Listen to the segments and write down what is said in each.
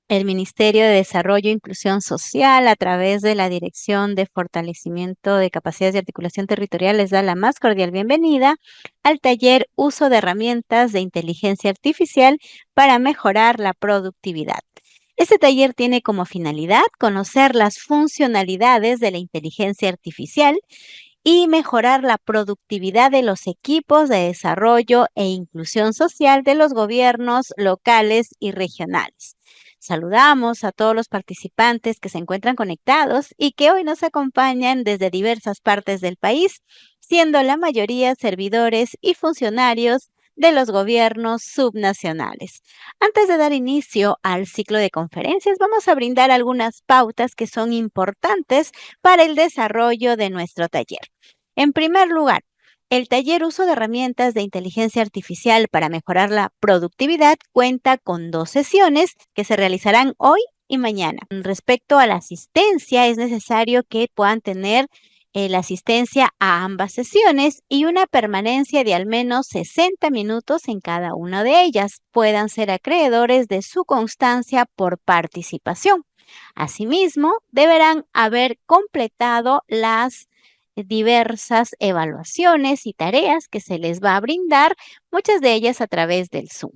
El Ministerio de Desarrollo e Inclusión Social, a través de la Dirección de Fortalecimiento de Capacidades de Articulación Territorial, les da la más cordial bienvenida al taller Uso de herramientas de inteligencia artificial para mejorar la productividad. Este taller tiene como finalidad conocer las funcionalidades de la inteligencia artificial y mejorar la productividad de los equipos de desarrollo e inclusión social de los gobiernos locales y regionales. Saludamos a todos los participantes que se encuentran conectados y que hoy nos acompañan desde diversas partes del país, siendo la mayoría servidores y funcionarios de los gobiernos subnacionales. Antes de dar inicio al ciclo de conferencias, vamos a brindar algunas pautas que son importantes para el desarrollo de nuestro taller. En primer lugar, el taller Uso de herramientas de inteligencia artificial para mejorar la productividad cuenta con 2 sesiones que se realizarán hoy y mañana. Respecto a la asistencia, es necesario que puedan tener la asistencia a ambas sesiones y una permanencia de al menos 60 minutos en cada una de ellas. Puedan ser acreedores de su constancia por participación. Asimismo, deberán haber completado las diversas evaluaciones y tareas que se les va a brindar, muchas de ellas a través del Zoom.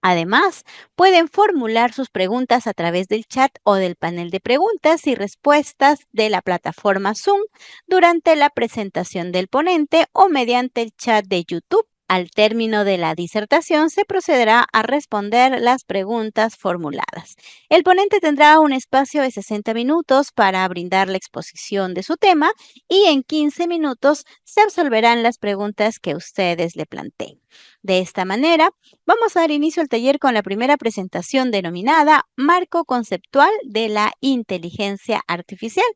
Además, pueden formular sus preguntas a través del chat o del panel de preguntas y respuestas de la plataforma Zoom durante la presentación del ponente o mediante el chat de YouTube. Al término de la disertación se procederá a responder las preguntas formuladas. El ponente tendrá un espacio de 60 minutos para brindar la exposición de su tema y en 15 minutos se absolverán las preguntas que ustedes le planteen. De esta manera, vamos a dar inicio al taller con la primera presentación denominada Marco Conceptual de la Inteligencia Artificial,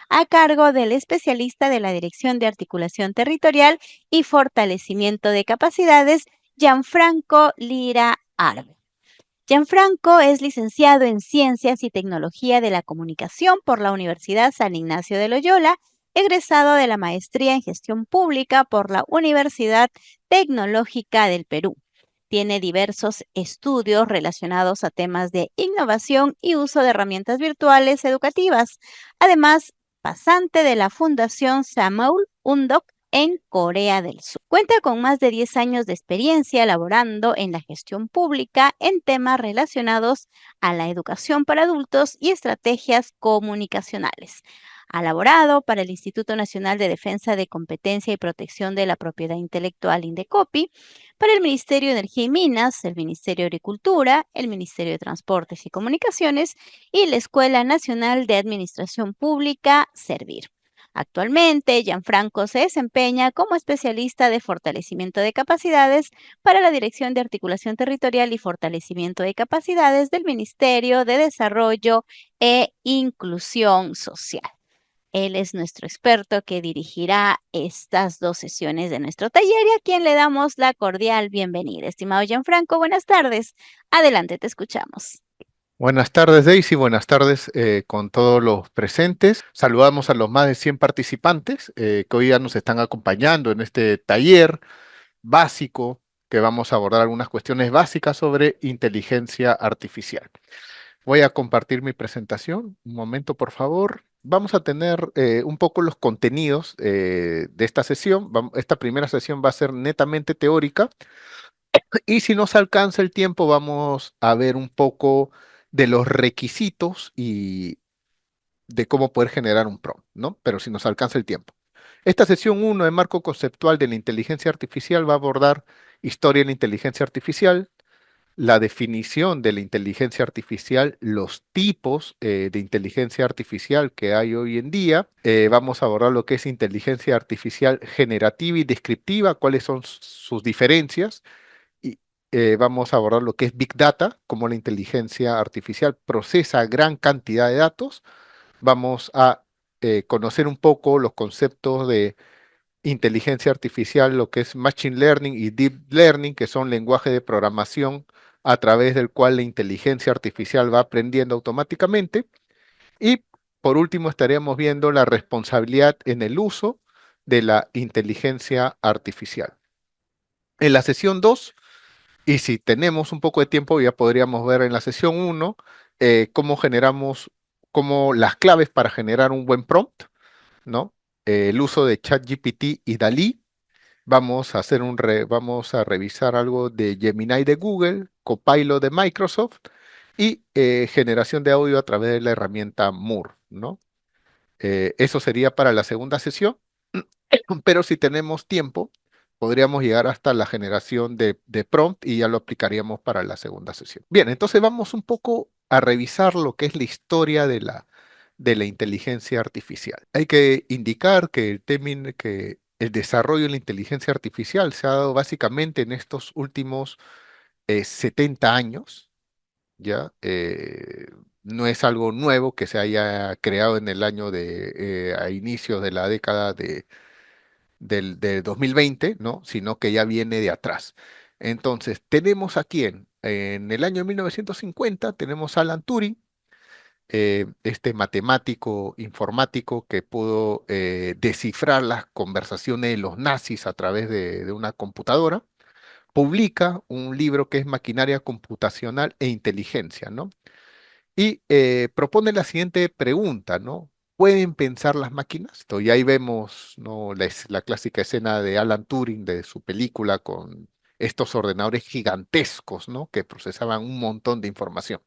a cargo del especialista de la Dirección de Articulación Territorial y Fortalecimiento de Capacidades, Gianfranco Lira Arbe. Gianfranco es licenciado en Ciencias y Tecnología de la Comunicación por la Universidad San Ignacio de Loyola, egresado de la Maestría en Gestión Pública por la Universidad Tecnológica del Perú. Tiene diversos estudios relacionados a temas de innovación y uso de herramientas virtuales educativas. Además, pasante de la Fundación Samuel Undok en Corea del Sur. Cuenta con más de 10 años de experiencia laborando en la gestión pública en temas relacionados a la educación para adultos y estrategias comunicacionales. Ha laborado para el Instituto Nacional de Defensa de Competencia y Protección de la Propiedad Intelectual, INDECOPI, para el Ministerio de Energía y Minas, el Ministerio de Agricultura, el Ministerio de Transportes y Comunicaciones y la Escuela Nacional de Administración Pública, Servir. Actualmente, Gianfranco se desempeña como especialista de fortalecimiento de capacidades para la Dirección de Articulación Territorial y Fortalecimiento de Capacidades del Ministerio de Desarrollo e Inclusión Social. Él es nuestro experto que dirigirá estas 2 sesiones de nuestro taller y a quien le damos la cordial bienvenida. Estimado Gianfranco, buenas tardes. Adelante, te escuchamos. Buenas tardes, Daisy. Buenas tardes con todos los presentes. Saludamos a los más de 100 participantes que hoy ya nos están acompañando en este taller básico que vamos a abordar algunas cuestiones básicas sobre inteligencia artificial. Voy a compartir mi presentación. Un momento, por favor. Vamos a tener un poco los contenidos de esta sesión. Esta primera sesión va a ser netamente teórica y si nos alcanza el tiempo, vamos a ver un poco de los requisitos y de cómo poder generar un prompt, ¿no? Pero si nos alcanza el tiempo. Esta sesión uno de marco conceptual de la inteligencia artificial va a abordar historia de la inteligencia artificial, la definición de la inteligencia artificial, los tipos de inteligencia artificial que hay hoy en día. Vamos a abordar lo que es inteligencia artificial generativa y descriptiva, cuáles son sus diferencias y vamos a abordar lo que es Big Data, cómo la inteligencia artificial procesa gran cantidad de datos. Vamos a conocer un poco los conceptos de inteligencia artificial, lo que es Machine Learning y Deep Learning, que son lenguajes de programación a través del cual la inteligencia artificial va aprendiendo automáticamente. Y por último estaremos viendo la responsabilidad en el uso de la inteligencia artificial. En la sesión 2 y si tenemos un poco de tiempo, ya podríamos ver en la sesión uno cómo generamos, cómo las claves para generar un buen prompt, ¿no? El uso de ChatGPT y DALL-E. Vamos a revisar algo de Gemini de Google, Copilot de Microsoft y generación de audio a través de la herramienta Moore, ¿no? Eso sería para la segunda sesión, pero si tenemos tiempo, podríamos llegar hasta la generación de prompt y ya lo aplicaríamos para la segunda sesión. Bien, entonces vamos un poco a revisar lo que es la historia de la inteligencia artificial. Hay que indicar que que el desarrollo de la inteligencia artificial se ha dado básicamente en estos últimos 70 años, ¿ya? No es algo nuevo que se haya creado en el año a inicios de la década del 2020, ¿no? Sino que ya viene de atrás. Entonces, tenemos aquí en el año 1950, tenemos a Alan Turing, este matemático informático que pudo descifrar las conversaciones de los nazis a través de una computadora, publica un libro que es Maquinaria Computacional e Inteligencia, ¿no? Y propone la siguiente pregunta, ¿no? ¿Pueden pensar las máquinas? Y ahí vemos, ¿no? La clásica escena de Alan Turing de su película con estos ordenadores gigantescos, ¿no? Que procesaban un montón de información.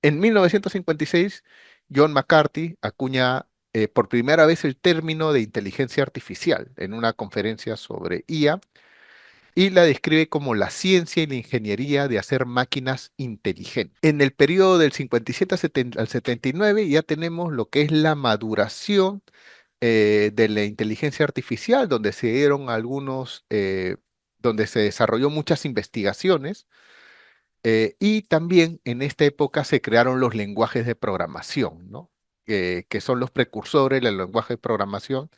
En 1956, John McCarthy acuña por primera vez el término de inteligencia artificial en una conferencia sobre IA y la describe como la ciencia y la ingeniería de hacer máquinas inteligentes. En el periodo del 57 al 79 ya tenemos lo que es la maduración de la inteligencia artificial, donde se dieron donde se desarrolló muchas investigaciones y también en esta época se crearon los lenguajes de programación, ¿no? Que son los precursores del lenguaje de programación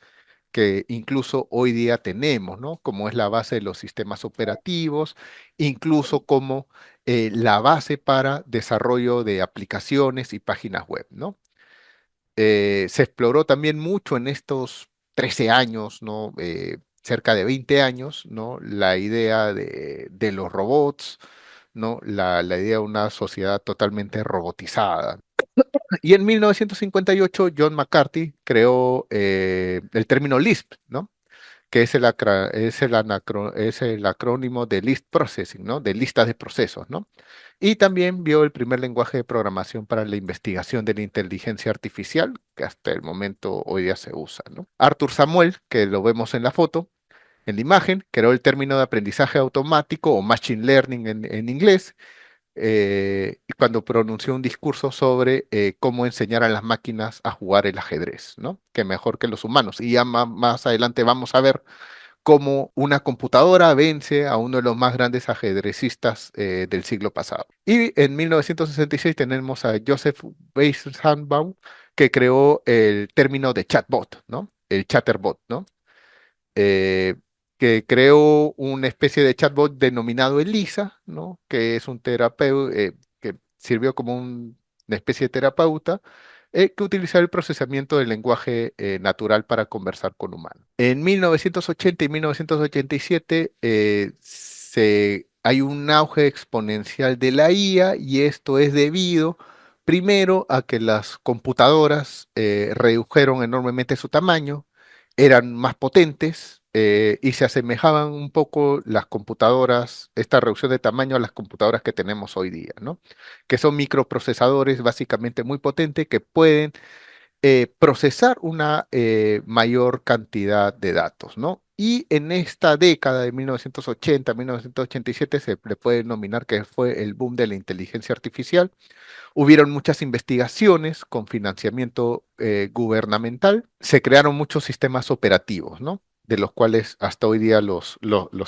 que incluso hoy día tenemos, ¿no? Como es la base de los sistemas operativos, incluso como la base para desarrollo de aplicaciones y páginas web, ¿no? Se exploró también mucho en estos 13 años, ¿no? Cerca de 20 años, ¿no? La idea de los robots, ¿no? La idea de una sociedad totalmente robotizada. Y en 1958, John McCarthy creó el término Lisp, ¿no? Que es es el acrónimo de List Processing, ¿no? De listas de procesos, ¿no? Y también vio el primer lenguaje de programación para la investigación de la inteligencia artificial, que hasta el momento hoy día se usa, ¿no? Arthur Samuel, que lo vemos en la foto, en la imagen, creó el término de aprendizaje automático o machine learning en inglés, y cuando pronunció un discurso sobre cómo enseñar a las máquinas a jugar el ajedrez, ¿no? Que mejor que los humanos. Y ya más adelante vamos a ver cómo una computadora vence a uno de los más grandes ajedrecistas del siglo pasado. Y en 1966 tenemos a Joseph Weissenbaum, que creó el término de chatbot, ¿no? El chatterbot, ¿no? eh, que creó una especie de chatbot denominado Elisa, ¿no? Que es un terapeuta, que sirvió como una especie de terapeuta, que utiliza el procesamiento del lenguaje natural para conversar con humanos. En 1980 y 1987 hay un auge exponencial de la IA y esto es debido primero a que las computadoras redujeron enormemente su tamaño, eran más potentes y se asemejaban un poco las computadoras, esta reducción de tamaño a las computadoras que tenemos hoy día, ¿no? Que son microprocesadores básicamente muy potentes que pueden procesar una mayor cantidad de datos, ¿no? Y en esta década de 1980, 1987 se le puede denominar que fue el boom de la inteligencia artificial. Hubieron muchas investigaciones con financiamiento gubernamental. Se crearon muchos sistemas operativos, ¿no? De los cuales hasta hoy día los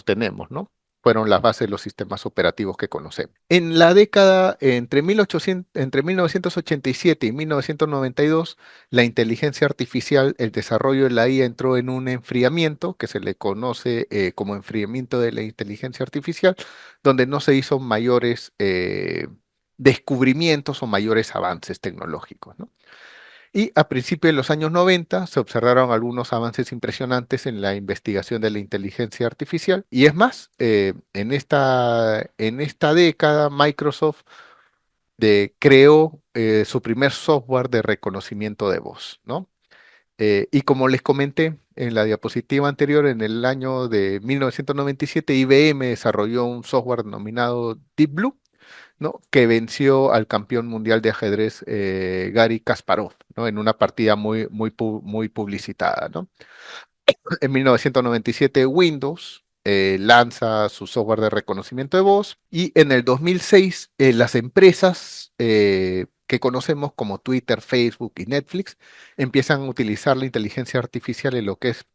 tenemos, ¿no? Fueron las bases de los sistemas operativos que conocemos. En la década entre 1987 y 1992, la inteligencia artificial, el desarrollo de la IA entró en un enfriamiento que se le conoce como enfriamiento de la inteligencia artificial, donde no se hizo mayores descubrimientos o mayores avances tecnológicos, ¿no? Y a principios de los años 90 se observaron algunos avances impresionantes en la investigación de la inteligencia artificial. Y es más, en esta década Microsoft creó su primer software de reconocimiento de voz, ¿no? Y como les comenté en la diapositiva anterior, en el año de 1997, IBM desarrolló un software denominado Deep Blue, ¿no? Que venció al campeón mundial de ajedrez Garry Kasparov, ¿no? En una partida muy publicitada, ¿no? En 1997 Windows lanza su software de reconocimiento de voz y en el 2006 las empresas que conocemos como Twitter, Facebook y Netflix empiezan a utilizar la inteligencia artificial en lo que es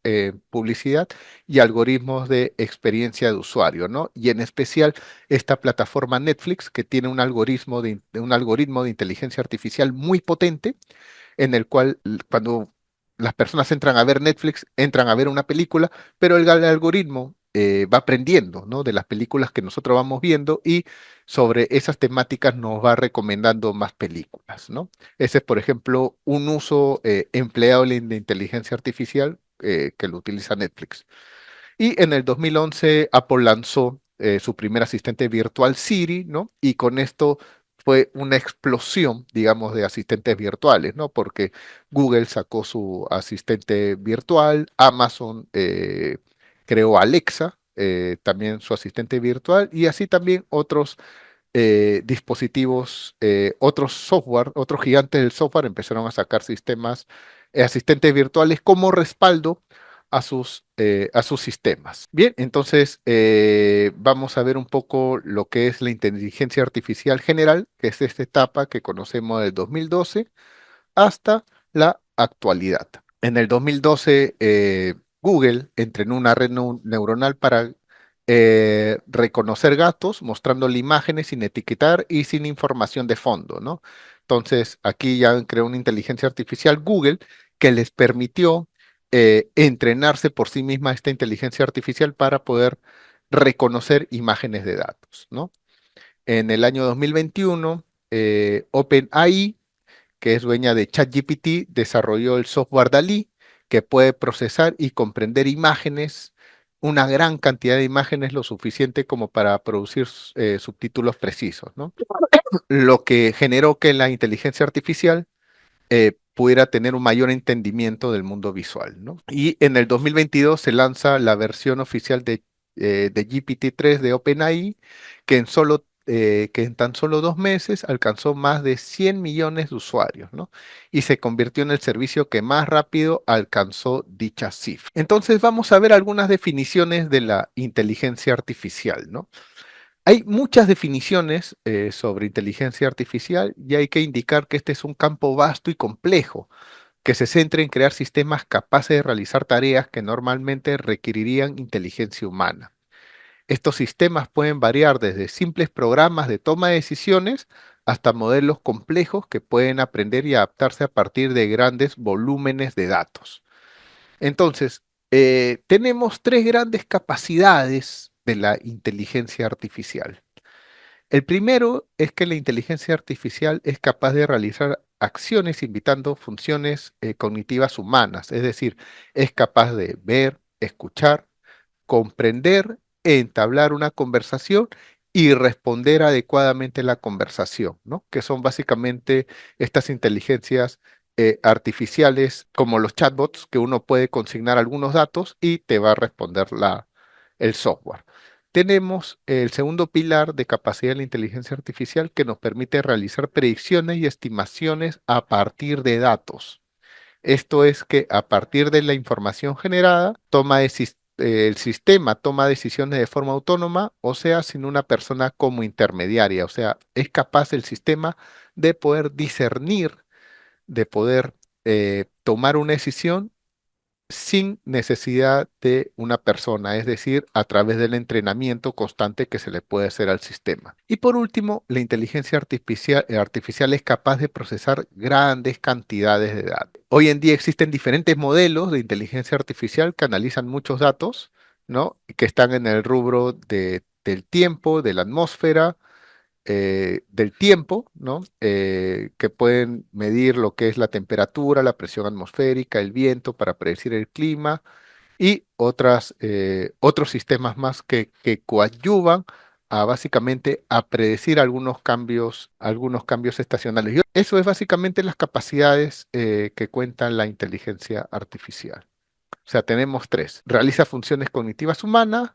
publicidad y algoritmos de experiencia de usuario, ¿no? Y en especial esta plataforma Netflix que tiene un algoritmo de inteligencia artificial muy potente en el cual cuando las personas entran a ver Netflix, entran a ver una película, pero el algoritmo va aprendiendo, ¿no? De las películas que nosotros vamos viendo y sobre esas temáticas nos va recomendando más películas, ¿no? Ese es, por ejemplo, un uso empleado en la inteligencia artificial que lo utiliza Netflix. Y en el 2011 Apple lanzó su primer asistente virtual Siri, ¿no? Y con esto fue una explosión, digamos, de asistentes virtuales, ¿no? Porque Google sacó su asistente virtual, Amazon creó Alexa, también su asistente virtual, y así también otros dispositivos, otros software, otros gigantes del software empezaron a sacar sistemas, asistentes virtuales como respaldo a sus sistemas. Bien, entonces vamos a ver un poco lo que es la inteligencia artificial general, que es esta etapa que conocemos del 2012 hasta la actualidad. En el 2012, Google entrenó una red neuronal para reconocer gatos, mostrándole imágenes sin etiquetar y sin información de fondo, ¿no? Entonces, aquí ya creó una inteligencia artificial Google que les permitió entrenarse por sí misma esta inteligencia artificial para poder reconocer imágenes de datos, ¿no? En el año 2021, OpenAI, que es dueña de ChatGPT, desarrolló el software DALI, que puede procesar y comprender imágenes, una gran cantidad de imágenes, lo suficiente como para producir subtítulos precisos, ¿no? Lo que generó que la inteligencia artificial pudiera tener un mayor entendimiento del mundo visual, ¿no? Y en el 2022 se lanza la versión oficial de GPT-3 de OpenAI, que en tan solo 2 meses alcanzó más de 100 millones de usuarios, ¿no? Y se convirtió en el servicio que más rápido alcanzó dicha cifra. Entonces vamos a ver algunas definiciones de la inteligencia artificial, ¿no? Hay muchas definiciones sobre inteligencia artificial y hay que indicar que este es un campo vasto y complejo que se centra en crear sistemas capaces de realizar tareas que normalmente requerirían inteligencia humana. Estos sistemas pueden variar desde simples programas de toma de decisiones hasta modelos complejos que pueden aprender y adaptarse a partir de grandes volúmenes de datos. Entonces, tenemos tres grandes capacidades de la inteligencia artificial. El primero es que la inteligencia artificial es capaz de realizar acciones imitando funciones cognitivas humanas, es decir, es capaz de ver, escuchar, comprender, entablar una conversación y responder adecuadamente la conversación, ¿no? Que son básicamente estas inteligencias artificiales como los chatbots, que uno puede consignar algunos datos y te va a responder el software. Tenemos el segundo pilar de capacidad de la inteligencia artificial que nos permite realizar predicciones y estimaciones a partir de datos. Esto es que a partir de la información generada, el sistema toma decisiones de forma autónoma, o sea, sin una persona como intermediaria. O sea, es capaz el sistema de poder discernir, de poder tomar una decisión sin necesidad de una persona, es decir, a través del entrenamiento constante que se le puede hacer al sistema. Y por último, la inteligencia artificial es capaz de procesar grandes cantidades de datos. Hoy en día existen diferentes modelos de inteligencia artificial que analizan muchos datos, ¿no? Que están en el rubro del tiempo, de la atmósfera, del tiempo, ¿no? Que pueden medir lo que es la temperatura, la presión atmosférica, el viento para predecir el clima y otros sistemas más que coadyuvan a básicamente a predecir algunos cambios estacionales. Eso es básicamente las capacidades que cuenta la inteligencia artificial. O sea, tenemos tres. Realiza funciones cognitivas humanas,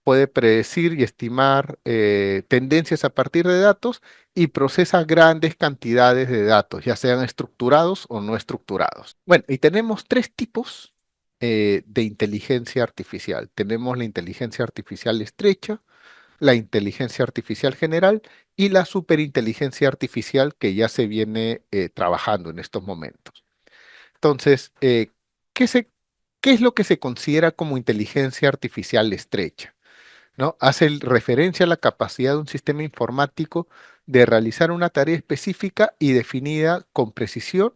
puede predecir y estimar tendencias a partir de datos y procesa grandes cantidades de datos, ya sean estructurados o no estructurados. Bueno, y tenemos tres tipos de inteligencia artificial. Tenemos la inteligencia artificial estrecha, la inteligencia artificial general y la superinteligencia artificial que ya se viene trabajando en estos momentos. Entonces, ¿qué se, qué es lo que se considera como inteligencia artificial estrecha? ¿No? Hace referencia a la capacidad de un sistema informático de realizar una tarea específica y definida con precisión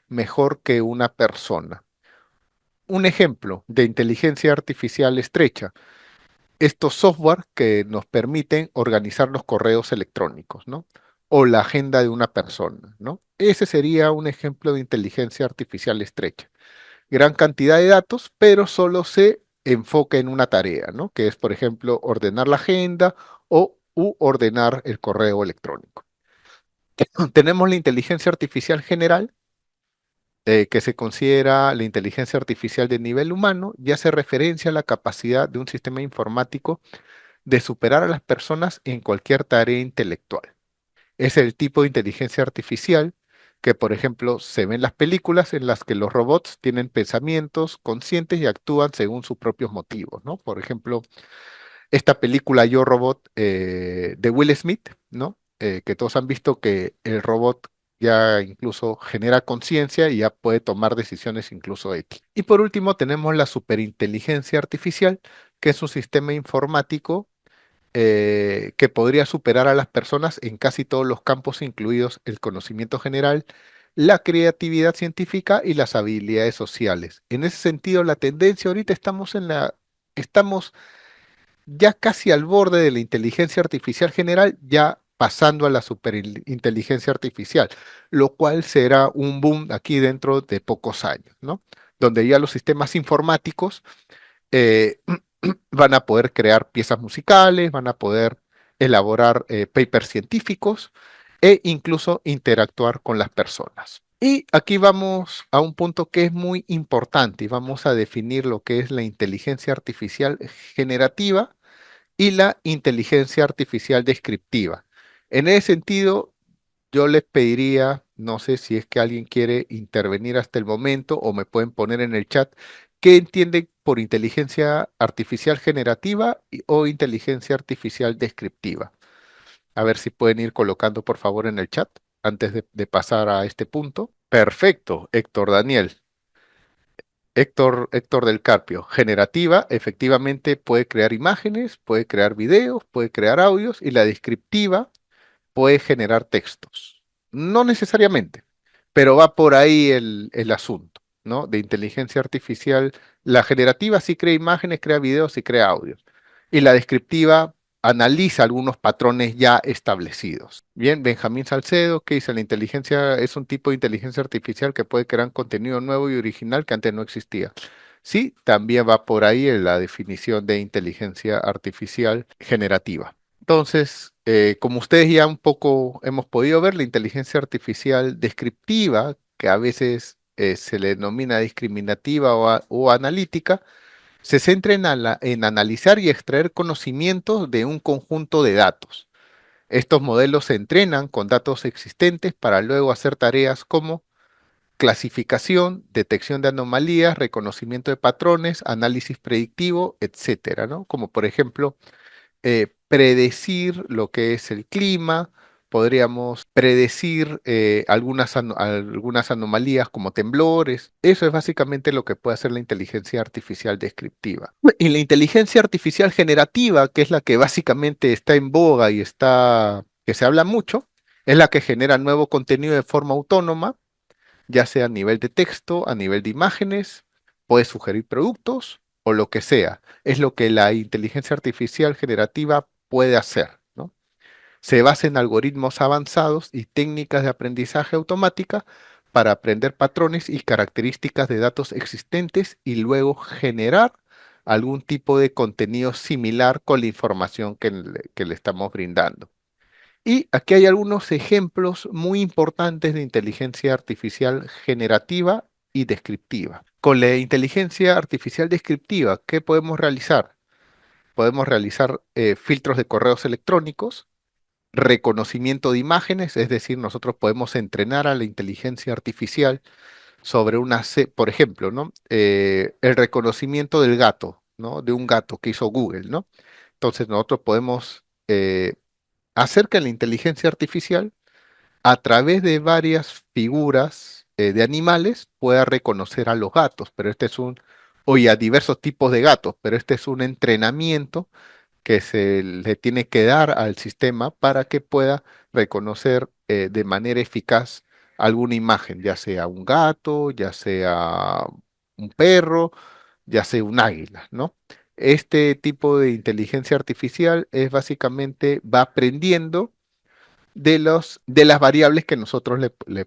mejor que una persona. Un ejemplo de inteligencia artificial estrecha, estos software que nos permiten organizar los correos electrónicos, ¿no? O la agenda de una persona, ¿no? Ese sería un ejemplo de inteligencia artificial estrecha. Gran cantidad de datos, pero solo se enfoca en una tarea, ¿no? Que es, por ejemplo, ordenar la agenda o ordenar el correo electrónico. Tenemos la inteligencia artificial general, que se considera la inteligencia artificial de nivel humano, y hace referencia a la capacidad de un sistema informático de superar a las personas en cualquier tarea intelectual. Es el tipo de inteligencia artificial que, por ejemplo, se ve en las películas en las que los robots tienen pensamientos conscientes y actúan según sus propios motivos, ¿no? Por ejemplo, esta película Yo Robot de Will Smith, ¿no? Que todos han visto que el robot ya incluso genera conciencia y ya puede tomar decisiones incluso éticas. Y por último tenemos la superinteligencia artificial, que es un sistema informático que podría superar a las personas en casi todos los campos, incluidos el conocimiento general, la creatividad científica y las habilidades sociales. En ese sentido, la tendencia ahorita estamos ya casi al borde de la inteligencia artificial general, ya pasando a la superinteligencia artificial, lo cual será un boom aquí dentro de pocos años, ¿no? Donde ya los sistemas informáticos eh, van a poder crear piezas musicales, van a poder elaborar papers científicos e incluso interactuar con las personas. Y aquí vamos a un punto que es muy importante y vamos a definir lo que es la inteligencia artificial generativa y la inteligencia artificial descriptiva. En ese sentido, yo les pediría, no sé si es que alguien quiere intervenir hasta el momento o me pueden poner en el chat, ¿qué entienden por inteligencia artificial generativa o inteligencia artificial descriptiva? A ver si pueden ir colocando por favor en el chat antes de pasar a este punto. Perfecto, Héctor Daniel. Héctor del Carpio. Generativa, efectivamente puede crear imágenes, puede crear videos, puede crear audios y la descriptiva puede generar textos. No necesariamente, pero va por ahí el asunto, ¿no? De inteligencia artificial. La generativa sí crea imágenes, crea videos y crea audios. Y la descriptiva analiza algunos patrones ya establecidos. Bien, Benjamín Salcedo, que dice, la inteligencia es un tipo de inteligencia artificial que puede crear contenido nuevo y original que antes no existía. Sí, también va por ahí en la definición de inteligencia artificial generativa. Entonces, como ustedes ya un poco hemos podido ver, la inteligencia artificial descriptiva, que a veces se le denomina discriminativa o analítica, se centra en analizar y extraer conocimientos de un conjunto de datos. Estos modelos se entrenan con datos existentes para luego hacer tareas como clasificación, detección de anomalías, reconocimiento de patrones, análisis predictivo, etcétera, ¿no? Como por ejemplo predecir lo que es el clima, podríamos predecir algunas anomalías como temblores. Eso es básicamente lo que puede hacer la inteligencia artificial descriptiva. Y la inteligencia artificial generativa, que es la que básicamente está en boga y que se habla mucho, es la que genera nuevo contenido de forma autónoma, ya sea a nivel de texto, a nivel de imágenes, puede sugerir productos o lo que sea. Es lo que la inteligencia artificial generativa puede hacer, ¿no? Se basa en algoritmos avanzados y técnicas de aprendizaje automática para aprender patrones y características de datos existentes y luego generar algún tipo de contenido similar con la información que le estamos brindando. Y aquí hay algunos ejemplos muy importantes de inteligencia artificial generativa y descriptiva. Con la inteligencia artificial descriptiva, ¿qué podemos realizar? Podemos realizar filtros de correos electrónicos, reconocimiento de imágenes, es decir, nosotros podemos entrenar a la inteligencia artificial sobre por ejemplo, ¿no? El reconocimiento del gato, ¿no? De un gato que hizo Google, ¿no? Entonces nosotros podemos hacer que la inteligencia artificial, a través de varias figuras de animales, pueda reconocer a los gatos, pero o y a diversos tipos de gatos, pero este es un entrenamiento que se le tiene que dar al sistema para que pueda reconocer de manera eficaz alguna imagen, ya sea un gato, ya sea un perro, ya sea un águila, ¿no? Este tipo de inteligencia artificial es básicamente va aprendiendo de las variables que nosotros le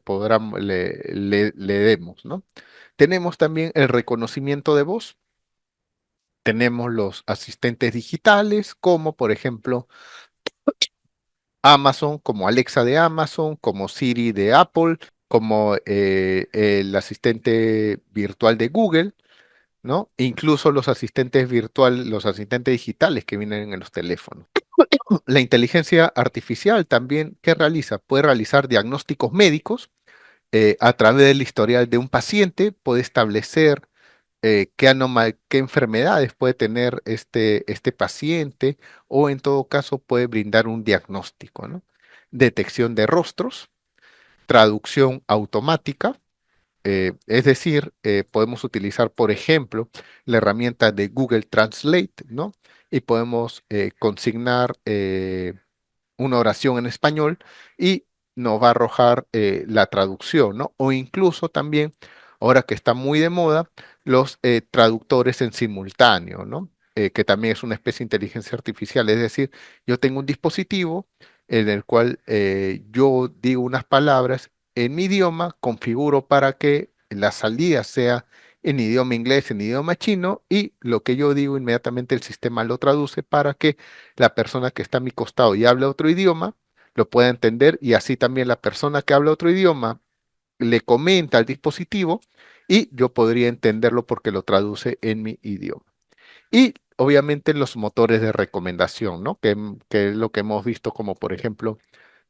demos, ¿no? Tenemos también el reconocimiento de voz. Tenemos los asistentes digitales, como por ejemplo Amazon, como Alexa de Amazon, como Siri de Apple, como el asistente virtual de Google, ¿no? Incluso los asistentes digitales que vienen en los teléfonos. La inteligencia artificial también, ¿qué realiza? Puede realizar diagnósticos médicos a través del historial de un paciente, puede establecer qué enfermedades puede tener este paciente o en todo caso puede brindar un diagnóstico, ¿no? Detección de rostros, traducción automática, es decir, podemos utilizar, por ejemplo, la herramienta de Google Translate, ¿no? Y podemos consignar una oración en español y nos va a arrojar la traducción, ¿no? O incluso también, ahora que está muy de moda, los traductores en simultáneo, ¿no? Que también es una especie de inteligencia artificial. Es decir, yo tengo un dispositivo en el cual yo digo unas palabras en mi idioma, configuro para que la salida sea en idioma inglés, en idioma chino, y lo que yo digo inmediatamente el sistema lo traduce para que la persona que está a mi costado y habla otro idioma lo pueda entender y así también la persona que habla otro idioma le comenta al dispositivo y yo podría entenderlo porque lo traduce en mi idioma. Y obviamente los motores de recomendación, ¿no? Que es lo que hemos visto como por ejemplo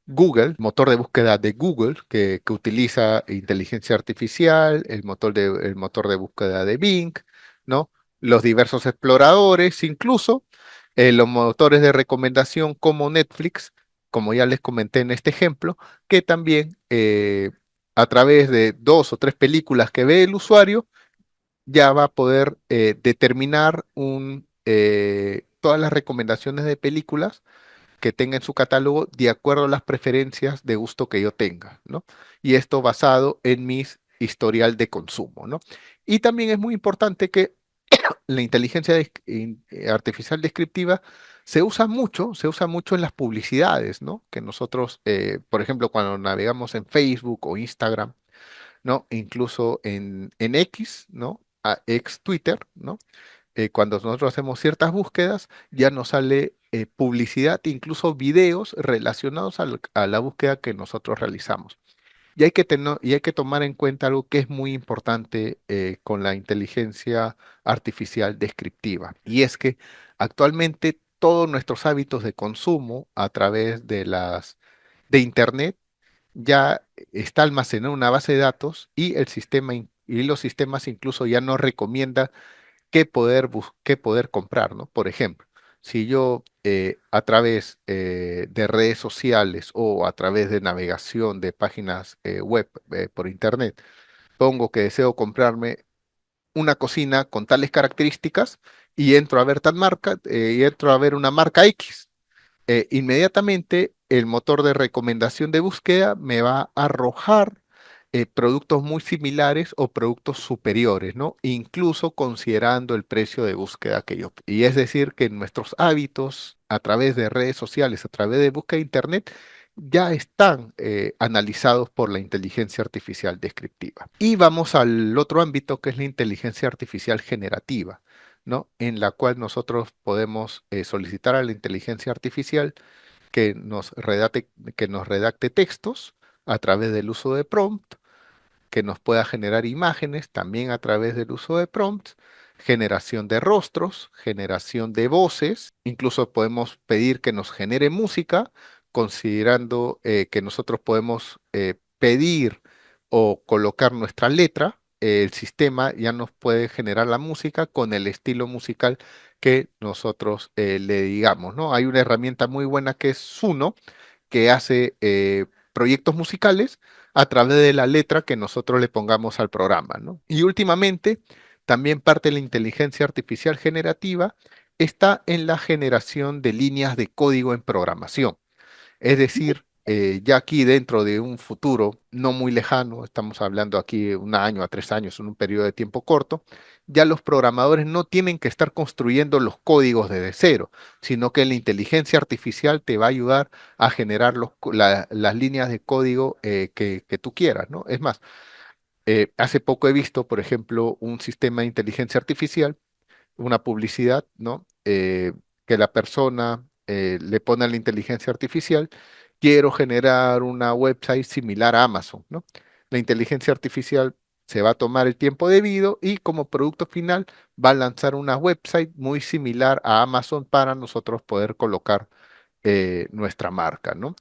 Google, motor de búsqueda de Google, que utiliza inteligencia artificial, el motor de búsqueda de Bing, ¿no? Los diversos exploradores, incluso los motores de recomendación como Netflix, como ya les comenté en este ejemplo, que también a través de dos o tres películas que ve el usuario, ya va a poder determinar todas las recomendaciones de películas que tenga en su catálogo de acuerdo a las preferencias de gusto que yo tenga, ¿no? Y esto basado en mis historial de consumo, ¿no? Y también es muy importante que la inteligencia artificial descriptiva se usa mucho en las publicidades, ¿no? Que nosotros, por ejemplo, cuando navegamos en Facebook o Instagram, ¿no? Incluso en X, ¿no? A ex Twitter, ¿no? Cuando nosotros hacemos ciertas búsquedas, ya nos sale publicidad, incluso videos relacionados a la búsqueda que nosotros realizamos. Y hay que tomar en cuenta algo que es muy importante con la inteligencia artificial descriptiva, y es que actualmente todos nuestros hábitos de consumo a través de Internet ya está almacenado en una base de datos y y los sistemas incluso ya nos recomiendan qué poder comprar, ¿no? Por ejemplo, si yo a través de redes sociales o a través de navegación de páginas web por internet pongo que deseo comprarme una cocina con tales características y entro a ver tal marca y entro a ver una marca X, inmediatamente el motor de recomendación de búsqueda me va a arrojar productos muy similares o productos superiores, ¿no? Incluso considerando el precio de búsqueda que yo. Y es decir, que nuestros hábitos a través de redes sociales, a través de búsqueda de Internet, ya están analizados por la inteligencia artificial descriptiva. Y vamos al otro ámbito que es la inteligencia artificial generativa. ¿no? En la cual nosotros podemos solicitar a la inteligencia artificial que nos redacte textos a través del uso de prompt, que nos pueda generar imágenes también a través del uso de prompts, generación de rostros, generación de voces, incluso podemos pedir que nos genere música, considerando que nosotros podemos pedir o colocar nuestra letra. El sistema ya nos puede generar la música con el estilo musical que nosotros le digamos, ¿no? Hay una herramienta muy buena que es Suno, que hace proyectos musicales a través de la letra que nosotros le pongamos al programa, ¿no? Y últimamente, también parte de la inteligencia artificial generativa está en la generación de líneas de código en programación. Es decir, ya aquí dentro de un futuro no muy lejano, estamos hablando aquí 1 año a 3 años, en un periodo de tiempo corto, ya los programadores no tienen que estar construyendo los códigos desde cero, sino que la inteligencia artificial te va a ayudar a generar las líneas de código que tú quieras, ¿no? Es más, hace poco he visto, por ejemplo, un sistema de inteligencia artificial, una publicidad, ¿no? Que la persona le pone a la inteligencia artificial, quiero generar una website similar a Amazon, ¿no? La inteligencia artificial se va a tomar el tiempo debido y como producto final va a lanzar una website muy similar a Amazon para nosotros poder colocar nuestra marca, ¿no?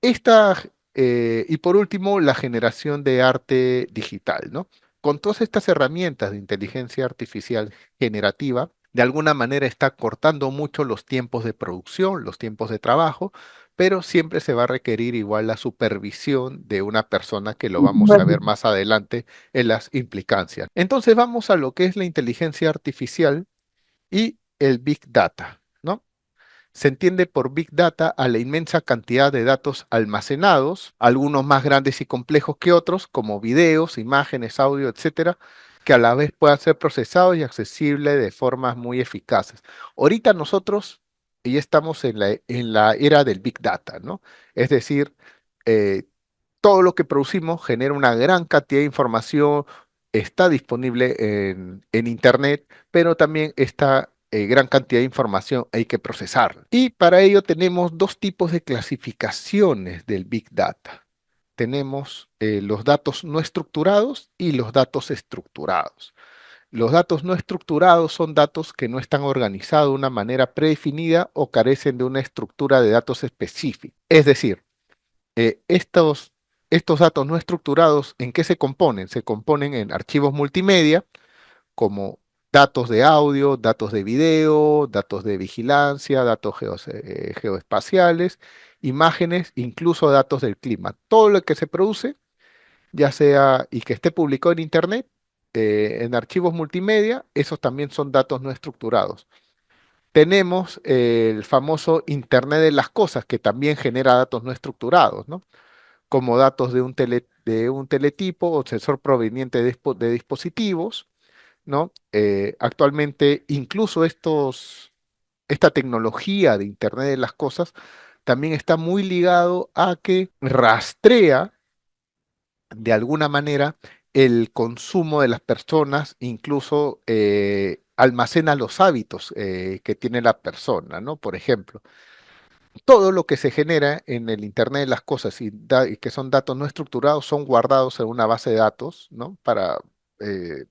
Esta, y por último, la generación de arte digital, ¿no? Con todas estas herramientas de inteligencia artificial generativa, de alguna manera está cortando mucho los tiempos de producción, los tiempos de trabajo, pero siempre se va a requerir igual la supervisión de una persona que lo vamos a ver más adelante en las implicancias. Entonces vamos a lo que es la inteligencia artificial y el Big Data, ¿no? Se entiende por Big Data a la inmensa cantidad de datos almacenados, algunos más grandes y complejos que otros, como videos, imágenes, audio, etcétera, que a la vez puedan ser procesados y accesibles de formas muy eficaces. Ahorita nosotros ya estamos en la era del Big Data, ¿no? Es decir, eh, todo lo que producimos genera una gran cantidad de información, está disponible en Internet, pero también esta gran cantidad de información hay que procesarla. Y para ello tenemos dos tipos de clasificaciones del Big Data. Tenemos los datos no estructurados y los datos estructurados. Los datos no estructurados son datos que no están organizados de una manera predefinida o carecen de una estructura de datos específica. Es decir, estos datos no estructurados, ¿en qué se componen? Se componen en archivos multimedia, como datos de audio, datos de video, datos de vigilancia, datos geoespaciales, imágenes, incluso datos del clima. Todo lo que se produce, ya sea y que esté publicado en Internet, en archivos multimedia, esos también son datos no estructurados. Tenemos el famoso Internet de las cosas, que también genera datos no estructurados, ¿no? Como datos de un teletipo o sensor proveniente de dispositivos, ¿no? Actualmente, incluso esta tecnología de Internet de las cosas también está muy ligado a que rastrea de alguna manera el consumo de las personas, incluso almacena los hábitos que tiene la persona, ¿no? Por ejemplo, todo lo que se genera en el Internet de las cosas y que son datos no estructurados son guardados en una base de datos, ¿no? Eh,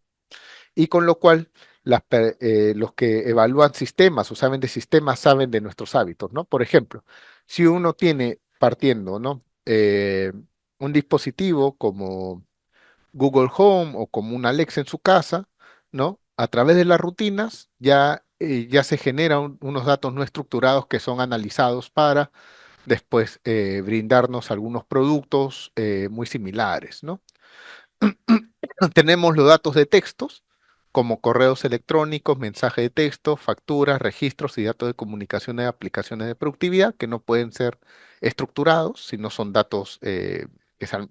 y con lo cual los que evalúan sistemas o saben de sistemas saben de nuestros hábitos, ¿no? Por ejemplo, si uno tiene partiendo, ¿no? Un dispositivo como Google Home o como un Alexa en su casa, ¿no? A través de las rutinas ya se generan unos datos no estructurados que son analizados para después brindarnos algunos productos muy similares, ¿no? Tenemos los datos de textos, como correos electrónicos, mensajes de texto, facturas, registros y datos de comunicación de aplicaciones de productividad que no pueden ser estructurados, sino son datos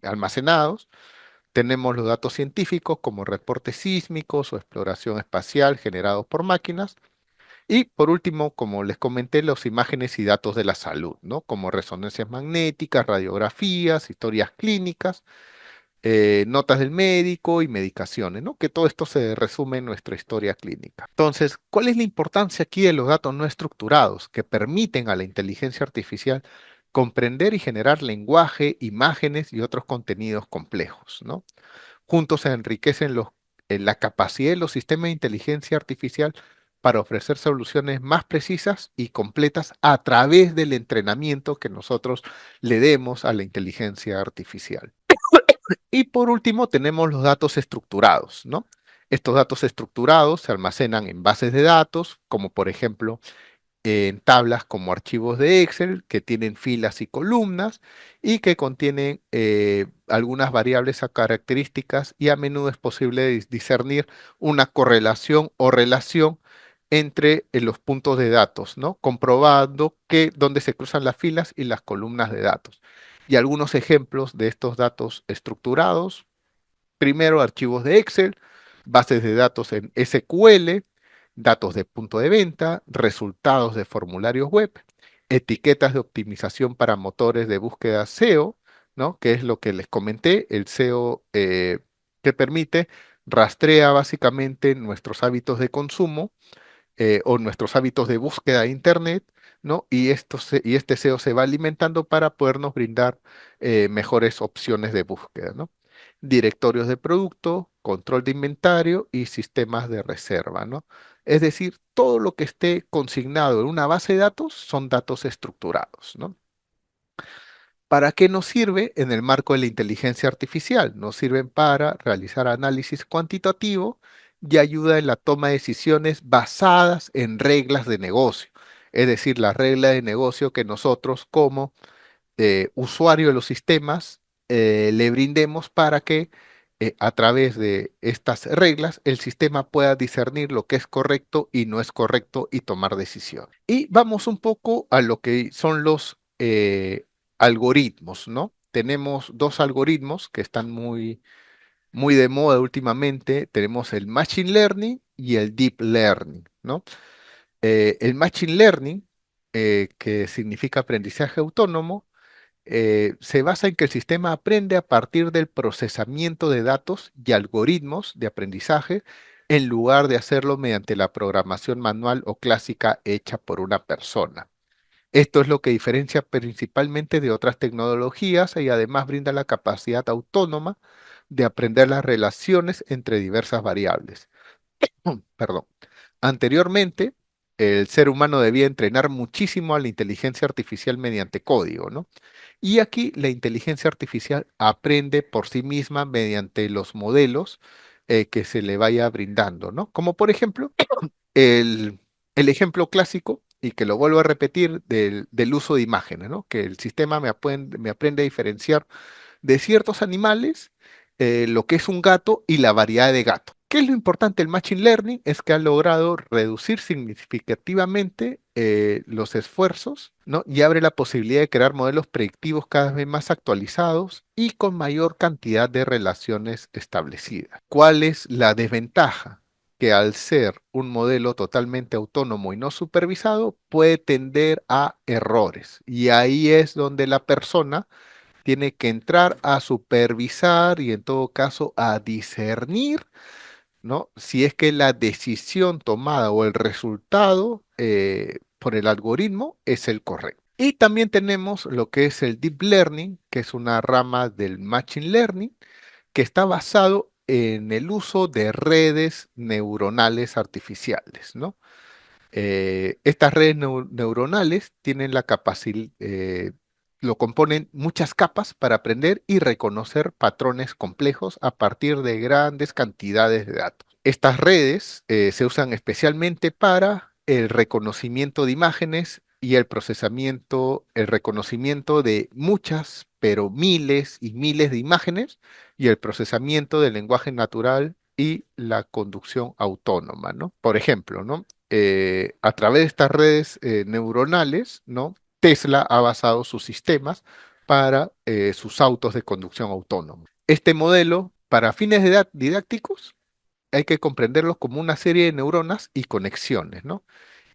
almacenados. Tenemos los datos científicos, como reportes sísmicos o exploración espacial generados por máquinas. Y por último, como les comenté, las imágenes y datos de la salud, ¿no? Como resonancias magnéticas, radiografías, historias clínicas. notas del médico y medicaciones, ¿no? Que todo esto se resume en nuestra historia clínica. Entonces, ¿cuál es la importancia aquí de los datos no estructurados que permiten a la inteligencia artificial comprender y generar lenguaje, imágenes y otros contenidos complejos, ¿no? Juntos se enriquecen la capacidad de los sistemas de inteligencia artificial para ofrecer soluciones más precisas y completas a través del entrenamiento que nosotros le demos a la inteligencia artificial. Y por último, tenemos los datos estructurados, ¿no? Estos datos estructurados se almacenan en bases de datos, como por ejemplo en tablas como archivos de Excel que tienen filas y columnas y que contienen algunas variables a características y a menudo es posible discernir una correlación o relación entre los puntos de datos, ¿no? Comprobando que dónde se cruzan las filas y las columnas de datos. Y algunos ejemplos de estos datos estructurados: primero, archivos de Excel, bases de datos en SQL, datos de punto de venta, resultados de formularios web, etiquetas de optimización para motores de búsqueda SEO, ¿no? Que es lo que les comenté, el SEO que permite, rastrea básicamente nuestros hábitos de consumo o nuestros hábitos de búsqueda de Internet, ¿no? Y este SEO se va alimentando para podernos brindar mejores opciones de búsqueda, ¿no? Directorios de producto, control de inventario y sistemas de reserva, ¿no? Es decir, todo lo que esté consignado en una base de datos son datos estructurados, ¿no? ¿Para qué nos sirve en el marco de la inteligencia artificial? Nos sirven para realizar análisis cuantitativo y ayuda en la toma de decisiones basadas en reglas de negocio. Es decir, la regla de negocio que nosotros como usuario de los sistemas le brindemos para que a través de estas reglas el sistema pueda discernir lo que es correcto y no es correcto y tomar decisiones. Y vamos un poco a lo que son los algoritmos, ¿no? Tenemos dos algoritmos que están muy de moda últimamente. Tenemos el Machine Learning y el Deep Learning, ¿no? El Machine Learning, que significa aprendizaje autónomo, se basa en que el sistema aprende a partir del procesamiento de datos y algoritmos de aprendizaje en lugar de hacerlo mediante la programación manual o clásica hecha por una persona. Esto es lo que diferencia principalmente de otras tecnologías y además brinda la capacidad autónoma de aprender las relaciones entre diversas variables. Perdón. Anteriormente, el ser humano debía entrenar muchísimo a la inteligencia artificial mediante código, ¿no? Y aquí la inteligencia artificial aprende por sí misma mediante los modelos que se le vaya brindando, ¿no? Como por ejemplo el, el ejemplo clásico, y que lo vuelvo a repetir, del uso de imágenes, ¿no? Que el sistema me aprende a diferenciar de ciertos animales lo que es un gato y la variedad de gato. ¿Qué es lo importante del Machine Learning? Es que ha logrado reducir significativamente los esfuerzos, ¿no? Y abre la posibilidad de crear modelos predictivos cada vez más actualizados y con mayor cantidad de relaciones establecidas. ¿Cuál es la desventaja? Que al ser un modelo totalmente autónomo y no supervisado, puede tender a errores. Y ahí es donde la persona tiene que entrar a supervisar y en todo caso a discernir, ¿no? Si es que la decisión tomada o el resultado por el algoritmo es el correcto. Y también tenemos lo que es el Deep Learning, que es una rama del Machine Learning, que está basado en el uso de redes neuronales artificiales, ¿no? Estas redes neuronales tienen la capacidad, lo componen muchas capas para aprender y reconocer patrones complejos a partir de grandes cantidades de datos. Estas redes se usan especialmente para el reconocimiento de imágenes y el reconocimiento de muchas, pero miles y miles de imágenes y el procesamiento del lenguaje natural y la conducción autónoma, ¿no? Por ejemplo, ¿no? A través de estas redes neuronales, ¿no? Tesla ha basado sus sistemas para sus autos de conducción autónoma. Este modelo, para fines didácticos, hay que comprenderlos como una serie de neuronas y conexiones, ¿no?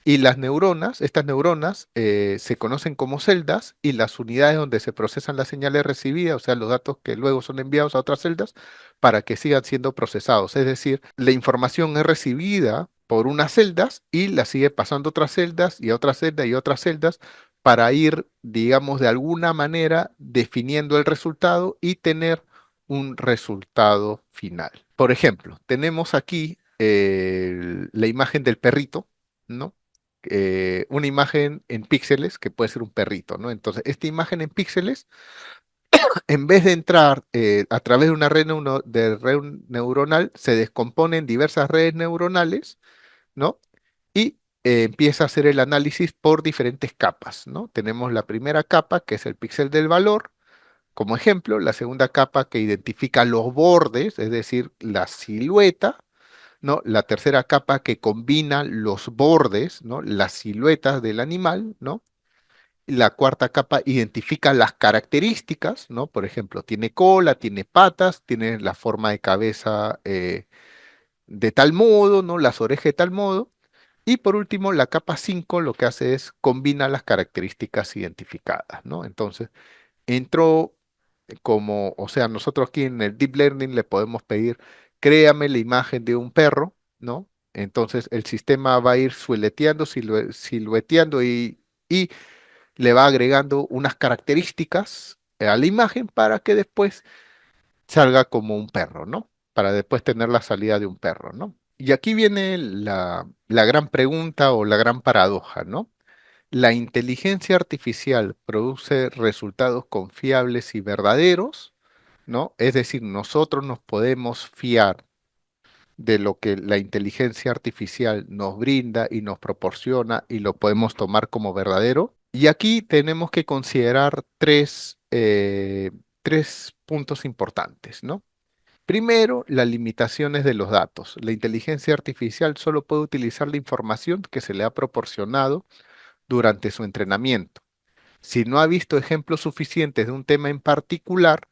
Y las neuronas, estas neuronas se conocen como celdas y las unidades donde se procesan las señales recibidas, o sea, los datos que luego son enviados a otras celdas para que sigan siendo procesados. Es decir, la información es recibida por unas celdas y la sigue pasando a otras celdas y a otras celdas y a otras celdas para ir, digamos, de alguna manera definiendo el resultado y tener un resultado final. Por ejemplo, tenemos aquí la imagen del perrito, ¿no? Una imagen en píxeles que puede ser un perrito, ¿no? Entonces, esta imagen en píxeles, en vez de entrar a través de una red neuronal, se descompone en diversas redes neuronales, ¿no? Y empieza a hacer el análisis por diferentes capas, ¿no? Tenemos la primera capa, que es el píxel del valor, como ejemplo, la segunda capa que identifica los bordes, es decir, la silueta, ¿no? La tercera capa que combina los bordes, ¿no? Las siluetas del animal, ¿no? La cuarta capa identifica las características, ¿no? Por ejemplo, tiene cola, tiene patas, tiene la forma de cabeza de tal modo, ¿no? Las orejas de tal modo. Y por último, la capa 5 lo que hace es combina las características identificadas, ¿no? Entonces, entró como, o sea, nosotros aquí en el Deep Learning le podemos pedir, créame la imagen de un perro, ¿no? Entonces el sistema va a ir silueteando y le va agregando unas características a la imagen para que después salga como un perro, ¿no? Para después tener la salida de un perro, ¿no? Y aquí viene la gran pregunta o la gran paradoja, ¿no? ¿La inteligencia artificial produce resultados confiables y verdaderos? ¿No? Es decir, nosotros nos podemos fiar de lo que la inteligencia artificial nos brinda y nos proporciona y lo podemos tomar como verdadero. Y aquí tenemos que considerar tres puntos importantes, ¿no? Primero, las limitaciones de los datos. La inteligencia artificial solo puede utilizar la información que se le ha proporcionado durante su entrenamiento. Si no ha visto ejemplos suficientes de un tema en particular,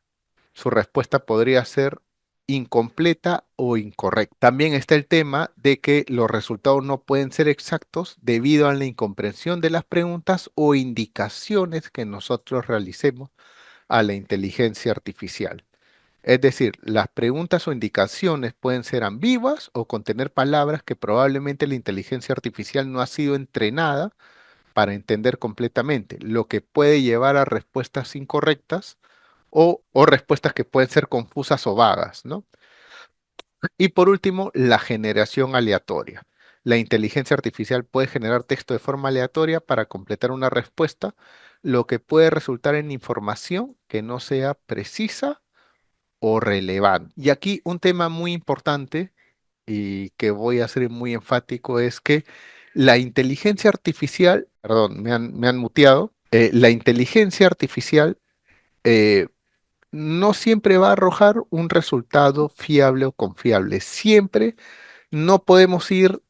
su respuesta podría ser incompleta o incorrecta. También está el tema de que los resultados no pueden ser exactos debido a la incomprensión de las preguntas o indicaciones que nosotros realicemos a la inteligencia artificial. Es decir, las preguntas o indicaciones pueden ser ambiguas o contener palabras que probablemente la inteligencia artificial no ha sido entrenada para entender completamente, lo que puede llevar a respuestas incorrectas o respuestas que pueden ser confusas o vagas, ¿no? Y por último, la generación aleatoria. La inteligencia artificial puede generar texto de forma aleatoria para completar una respuesta, lo que puede resultar en información que no sea precisa o relevante. Y aquí un tema muy importante y que voy a ser muy enfático es que la inteligencia artificial, perdón, me han muteado, la inteligencia artificial eh, no siempre va a arrojar un resultado fiable o confiable. Siempre no podemos ir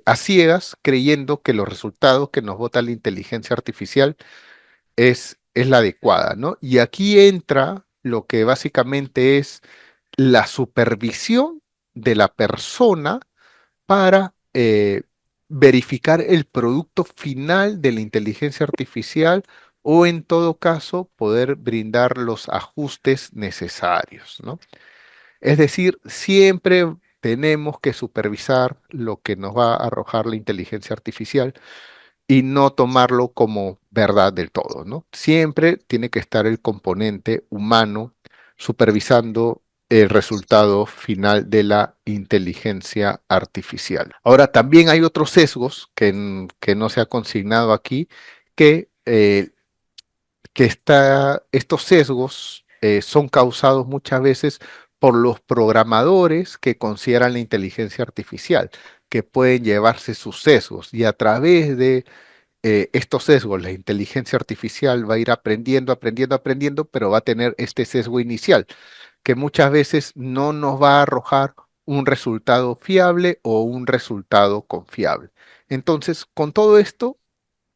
a ciegas creyendo que los resultados que nos bota la inteligencia artificial es la adecuada, ¿no? Y aquí entra lo que básicamente es la supervisión de la persona para verificar el producto final de la inteligencia artificial o en todo caso poder brindar los ajustes necesarios, ¿no? Es decir, siempre tenemos que supervisar lo que nos va a arrojar la inteligencia artificial y no tomarlo como verdad del todo, ¿no? Siempre tiene que estar el componente humano supervisando el resultado final de la inteligencia artificial. Ahora, también hay otros sesgos que no se ha consignado aquí, que, eh, estos sesgos son causados muchas veces por los programadores que consideran la inteligencia artificial, que pueden llevarse sus sesgos y a través de estos sesgos, la inteligencia artificial va a ir aprendiendo, aprendiendo, aprendiendo, pero va a tener este sesgo inicial, que muchas veces no nos va a arrojar un resultado fiable o un resultado confiable. Entonces, con todo esto,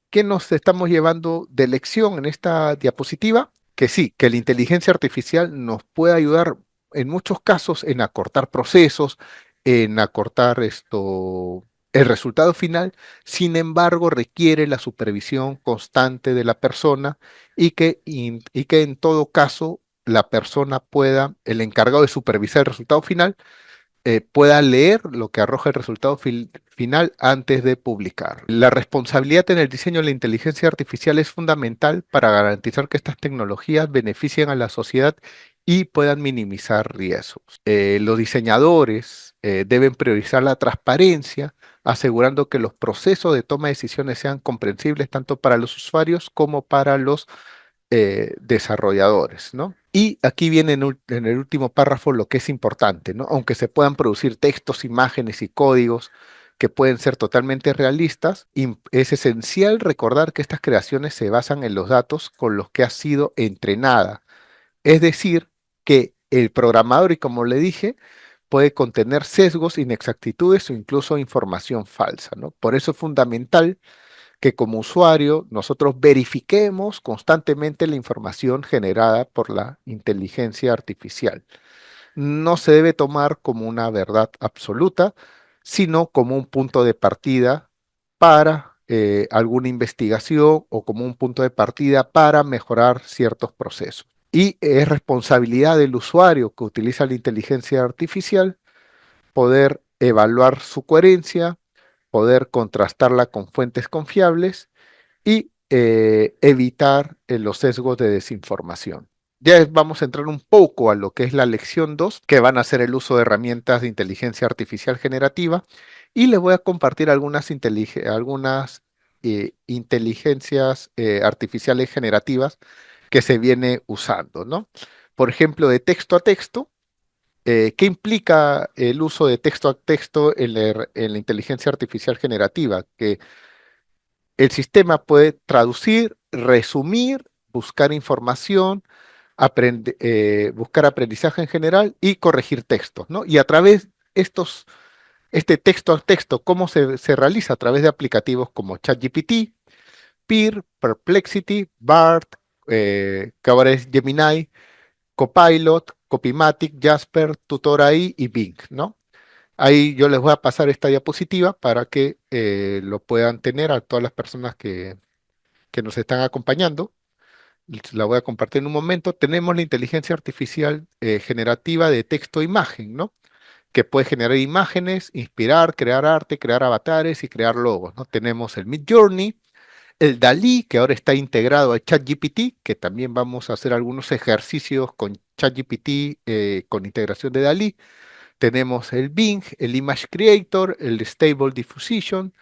¿qué nos estamos llevando de lección en esta diapositiva? Que sí, que la inteligencia artificial nos puede ayudar en muchos casos en acortar procesos, en acortar esto El resultado final, sin embargo, requiere la supervisión constante de la persona y que en todo caso la persona pueda, el encargado de supervisar el resultado final, pueda leer lo que arroja el resultado final antes de publicar. La responsabilidad en el diseño de la inteligencia artificial es fundamental para garantizar que estas tecnologías beneficien a la sociedad y puedan minimizar riesgos. Los diseñadores deben priorizar la transparencia, asegurando que los procesos de toma de decisiones sean comprensibles tanto para los usuarios como para los desarrolladores, ¿no? Y aquí viene en el último párrafo lo que es importante, ¿no? Aunque se puedan producir textos, imágenes y códigos que pueden ser totalmente realistas, es esencial recordar que estas creaciones se basan en los datos con los que ha sido entrenada. Es decir, que el programador, y como le dije, puede contener sesgos, inexactitudes o incluso información falsa, ¿no? Por eso es fundamental que como usuario nosotros verifiquemos constantemente la información generada por la inteligencia artificial. No se debe tomar como una verdad absoluta, sino como un punto de partida para alguna investigación o como un punto de partida para mejorar ciertos procesos. Y es responsabilidad del usuario que utiliza la inteligencia artificial poder evaluar su coherencia, poder contrastarla con fuentes confiables y evitar los sesgos de desinformación. Vamos a entrar un poco a lo que es la lección 2, que van a ser el uso de herramientas de inteligencia artificial generativa, y les voy a compartir algunas inteligencias artificiales generativas que se viene usando, ¿no? Por ejemplo, de texto a texto. ¿Qué implica el uso de texto a texto en la inteligencia artificial generativa? Que el sistema puede traducir, resumir, buscar información, buscar aprendizaje en general y corregir textos, ¿no? Y a través este texto a texto, ¿cómo se realiza? A través de aplicativos como ChatGPT, Peer, Perplexity, BART, que ahora es Gemini, Copilot, Copymatic, Jasper, Tutor AI y Bing, ¿no? Ahí yo les voy a pasar esta diapositiva para que lo puedan tener a todas las personas que nos están acompañando. La voy a compartir en un momento. Tenemos la inteligencia artificial generativa de texto e imagen, ¿no? Que puede generar imágenes, inspirar, crear arte, crear avatares y crear logos, ¿no? Tenemos el Midjourney, el DALI, que ahora está integrado a ChatGPT, que también vamos a hacer algunos ejercicios con ChatGPT con integración de DALI. Tenemos el Bing, el Image Creator, el Stable Diffusion,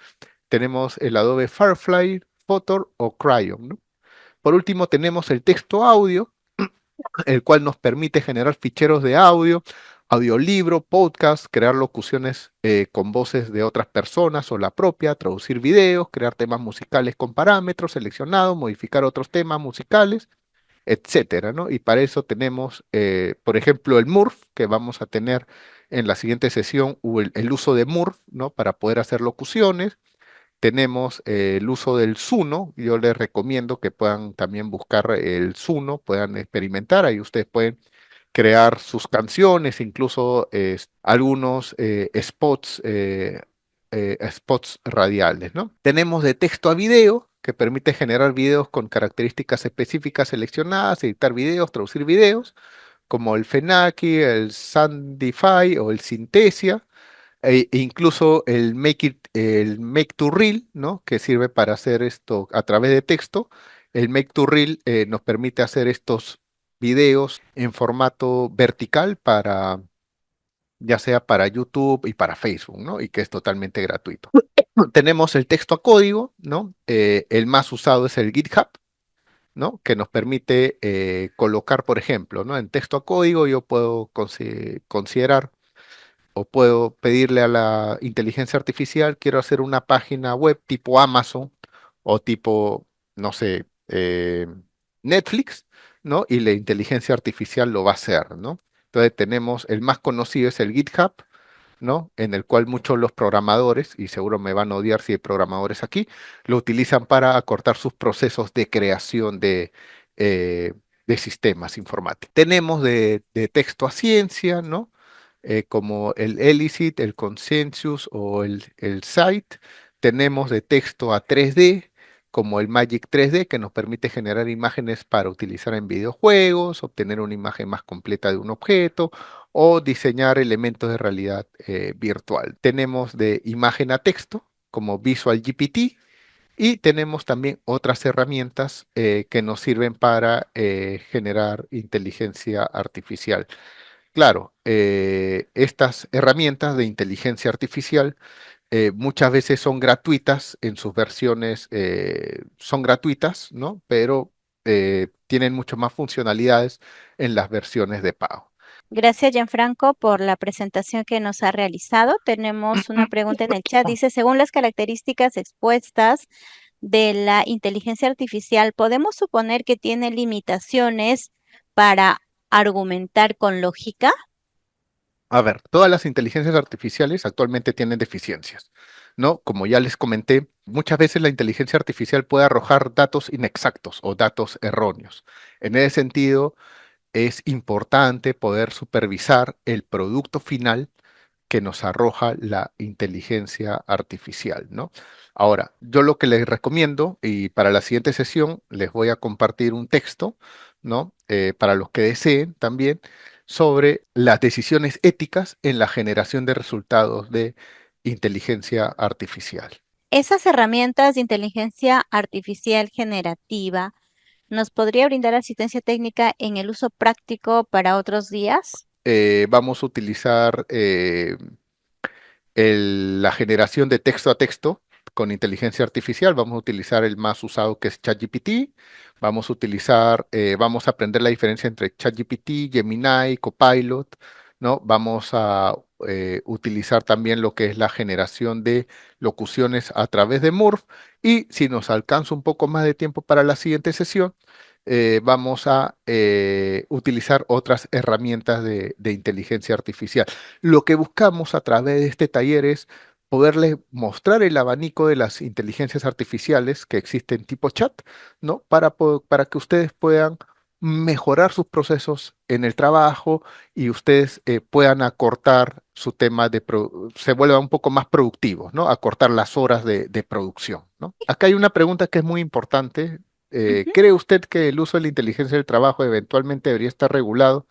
tenemos el Adobe Firefly, Photo o Cryon, ¿no? Por último, tenemos el texto audio, el cual nos permite generar ficheros de audio, audiolibro, podcast, crear locuciones con voces de otras personas o la propia, traducir videos, crear temas musicales con parámetros seleccionados, modificar otros temas musicales, etcétera, ¿no? Y para eso tenemos, por ejemplo, el Murf, que vamos a tener en la siguiente sesión, o el uso de Murf, ¿no? Para poder hacer locuciones. Tenemos el uso del Suno. Yo les recomiendo que puedan también buscar el Suno, puedan experimentar. Ahí ustedes pueden crear sus canciones, incluso algunos spots radiales, ¿no? Tenemos de texto a video, que permite generar videos con características específicas seleccionadas, editar videos, traducir videos, como el Fenaki, el Sandify o el Synthesia e incluso el Make to Reel, ¿no? Que sirve para hacer esto a través de texto. El Make to Reel nos permite hacer estos videos en formato vertical para, ya sea para YouTube y para Facebook, ¿no? Y que es totalmente gratuito. Tenemos el texto a código, ¿no? El más usado es el GitHub, ¿no? Que nos permite colocar, por ejemplo, ¿no? En texto a código yo puedo considerar o puedo pedirle a la inteligencia artificial, quiero hacer una página web tipo Amazon o tipo, no sé, Netflix, ¿no? Y la inteligencia artificial lo va a hacer, ¿no? Entonces tenemos, el más conocido es el GitHub, ¿no? En el cual muchos de los programadores, y seguro me van a odiar si hay programadores aquí, lo utilizan para acortar sus procesos de creación eh, de sistemas informáticos. Tenemos de texto a ciencia, ¿no? como el Elicit, el Consensus o el Site. Tenemos de texto a 3D, como el Magic 3D, que nos permite generar imágenes para utilizar en videojuegos, obtener una imagen más completa de un objeto o diseñar elementos de realidad virtual. Tenemos de imagen a texto, como Visual GPT, y tenemos también otras herramientas que nos sirven para generar inteligencia artificial. Claro, estas herramientas de inteligencia artificial muchas veces son gratuitas en sus versiones, son gratuitas, ¿no? Pero tienen mucho más funcionalidades en las versiones de pago. Gracias, Gianfranco, por la presentación que nos ha realizado. Tenemos una pregunta en el chat. Dice, según las características expuestas de la inteligencia artificial, ¿podemos suponer que tiene limitaciones para argumentar con lógica? A ver, todas las inteligencias artificiales actualmente tienen deficiencias, ¿no? Como ya les comenté, muchas veces la inteligencia artificial puede arrojar datos inexactos o datos erróneos. En ese sentido, es importante poder supervisar el producto final que nos arroja la inteligencia artificial, ¿no? Ahora, yo lo que les recomiendo, y para la siguiente sesión les voy a compartir un texto, ¿no? Para los que deseen también, sobre las decisiones éticas en la generación de resultados de inteligencia artificial. Esas herramientas de inteligencia artificial generativa nos podría brindar asistencia técnica en el uso práctico para otros días. Vamos a utilizar la generación de texto a texto con inteligencia artificial. Vamos a utilizar el más usado que es ChatGPT. Vamos a utilizar, vamos a aprender la diferencia entre ChatGPT, Gemini, Copilot, ¿no? Vamos a utilizar también lo que es la generación de locuciones a través de Murph. Y si nos alcanza un poco más de tiempo para la siguiente sesión, vamos a utilizar otras herramientas de inteligencia artificial. Lo que buscamos a través de este taller es poderles mostrar el abanico de las inteligencias artificiales que existen tipo chat, ¿no? Para que ustedes puedan mejorar sus procesos en el trabajo y ustedes puedan acortar su tema se vuelvan un poco más productivos, ¿no? Acortar las horas de producción, ¿no? Acá hay una pregunta que es muy importante. Ujú. ¿Cree usted que el uso de la inteligencia del trabajo eventualmente debería estar regulado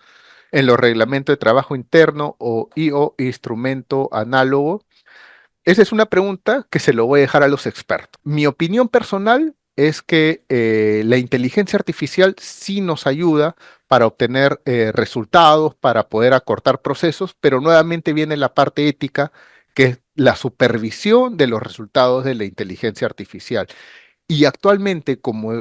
en los reglamentos de trabajo interno o instrumento análogo? Esa es una pregunta que se lo voy a dejar a los expertos. Mi opinión personal es que la inteligencia artificial sí nos ayuda para obtener resultados, para poder acortar procesos, pero nuevamente viene la parte ética, que es la supervisión de los resultados de la inteligencia artificial. Y actualmente, como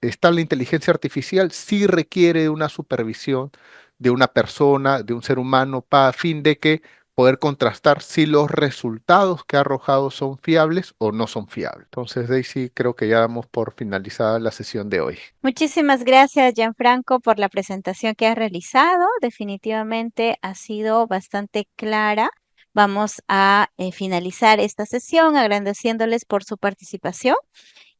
está la inteligencia artificial, sí requiere de una supervisión de una persona, de un ser humano, para fin de que poder contrastar si los resultados que ha arrojado son fiables o no son fiables. Entonces, Daisy, creo que ya damos por finalizada la sesión de hoy. Muchísimas gracias, Gianfranco, por la presentación que has realizado. Definitivamente ha sido bastante clara. Vamos a finalizar esta sesión agradeciéndoles por su participación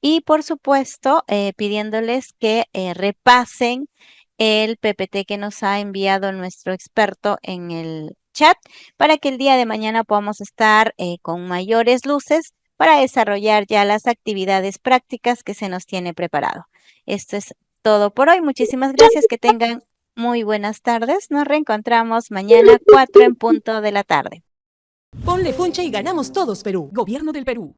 y, por supuesto, pidiéndoles que repasen el PPT que nos ha enviado nuestro experto en el chat para que el día de mañana podamos estar con mayores luces para desarrollar ya las actividades prácticas que se nos tiene preparado. Esto es todo por hoy. Muchísimas gracias. Que tengan muy buenas tardes. Nos reencontramos mañana 4 en punto de la tarde. Ponle funcha y ganamos todos, Perú. Gobierno del Perú.